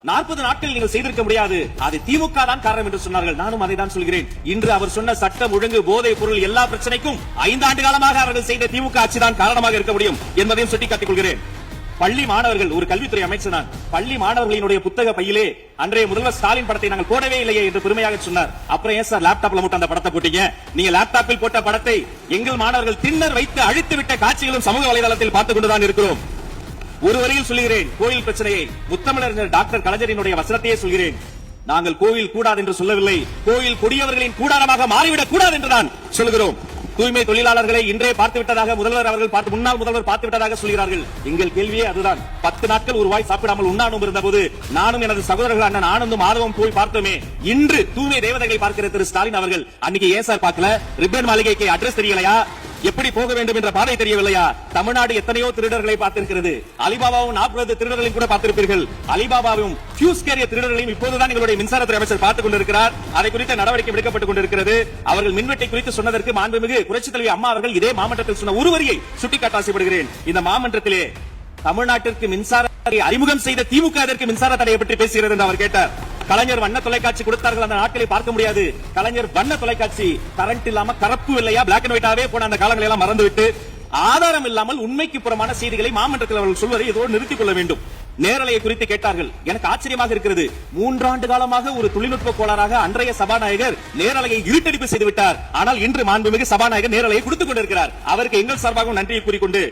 40 நாட்கள் நீங்கள் செய்திருக்க முடியாது, அது திமுக தான் காரணம் என்று சொன்னார்கள். நானும் அதை தான் சொல்கிறேன். இன்று அவர் சொன்ன சட்டம் ஒழுங்கு போதைப் பொருள் எல்லா பிரச்சனைக்கும் 5 ஆண்டு காலமாக அவர்கள் செய்த திமுக ஆட்சி தான் காரணமாக இருக்க முடியும் என்பதையும் சுட்டிக்காட்டிக் கொள்கிறேன். பள்ளி மாணவர்கள், ஒரு கல்வித்துறை அமைச்சர் நான், பள்ளி மாணவர்களினுடைய புத்தக பையிலே அன்றைய முதல்வர் ஸ்டாலின் படத்தை நாங்கள் போடவே இல்லையே என்று பெருமையாக சொன்னார். அப்புறம் ஏன் சார் லேப்டாப்ல மட்டும் அந்த படத்தை போட்டீங்க? நீங்க லேப்டாப்பில் போட்ட படத்தை எங்கள் மாணவர்கள் திண்ணர் வைத்து அழித்து விட்ட காட்சிகளும் சமூக வலைதளத்தில் பார்த்துக் கொண்டுதான் இருக்கிறோம். ஒரு வரியில் சொல்லுகிறேன், கோயில் பிரச்சனையை முத்தமிழர் டாக்டர் கலைஞரினுடைய வசனத்தையே சொல்கிறேன். நாங்கள் கோயில் கூடாது என்று சொல்லவில்லை, கோயில் கொடியவர்களின் கூடாரமாக மாறிவிடக் கூடாது என்றுதான் சொல்கிறோம். தூய்மை தொழிலாளர்களை இன்றே பார்த்து விட்டதாக முதல்வர் அவர்கள் முன்னாள் முதல்வர் பார்த்து விட்டதாக சொல்கிறார்கள். எங்கள் கேள்வியே அதுதான். 10 நாட்கள் ஒரு வாய் சாப்பிடாமல் உண்ணானும் இருந்த போது நானும் எனது சகோதரர்கள் அண்ணன் ஆனந்தும் ஆதவம் போய் பார்த்தோமே. இன்று தூய்மை தேவதைகளை பார்க்கிற திரு ஸ்டாலின் அவர்கள் அன்னைக்கு ஏன் சார் பார்க்கல? ரிப்பன் மாளிகைக்கு அட்ரஸ் தெரியலையா? எப்படி போக வேண்டும் என்ற பாதை தெரியவில்லையா? தமிழ்நாடு எத்தனையோ திருடர்களை பார்த்திருக்கிறது. அலிபாபாவும் 40 திருடர்களையும் கூட பார்த்திருப்பீர்கள். அலிபாபாவும் ஃபியூஸ் கேரியர் திருடர்களையும் இப்போதுதான் எங்களுடைய மின்சாரத்துறை அமைச்சர் பார்த்துக் கொண்டிருக்கிறார். அதை குறித்த நடவடிக்கை எடுக்கப்பட்டுக் கொண்டிருக்கிறது. அவர்கள் மின்வெட்டை குறித்து சொன்னதற்கு மாண்புமிகு புரட்சித் தலைவி அம்மா அவர்கள் இதே மாமன்றத்தில் சொன்ன ஒரு வரியை சுட்டிக்காட்ட ஆசைப்படுகிறேன். இந்த மாமன்றத்திலே தமிழ்நாட்டிற்கு மின்சாரத்தை அறிமுகம் செய்த திமுக அதற்கு மின்சார தடையை பற்றி பேசுகிறது என்று அவர் கேட்டார். கலைஞர் வண்ண தொலைக்காட்சி கொடுத்தார்கள், அந்த நாட்களை பார்க்க முடியாது. கலைஞர் வண்ண தொலைக்காட்சி கரண்ட் இல்லாம கருப்பு இல்லையா பிளாக் அண்ட் ஒயிட்டாவே போன அந்த காலங்களை எல்லாம் மறந்துவிட்டு ஆதாரம் இல்லாமல் உண்மைக்கு புறமான செய்திகளை மாமன்றத்தில் அவர்கள் சொல்வதை இதோடு நிறுத்திக் கொள்ள வேண்டும். நேரலையை குறித்து கேட்டார்கள். எனக்கு ஆச்சரியமாக இருக்கிறது. 3 ஆண்டு காலமாக ஒரு தொழில்நுட்ப கோளாறாக அன்றைய சபாநாயகர் நேரலையை இருட்டடிப்பு செய்துவிட்டார். ஆனால் இன்று மாண்புமிகு சபாநாயகர் நேரலையை கொடுத்துக் கொண்டிருக்கிறார். அவருக்கு எங்கள் சார்பாகவும் நன்றியை கூறிக்கொண்டு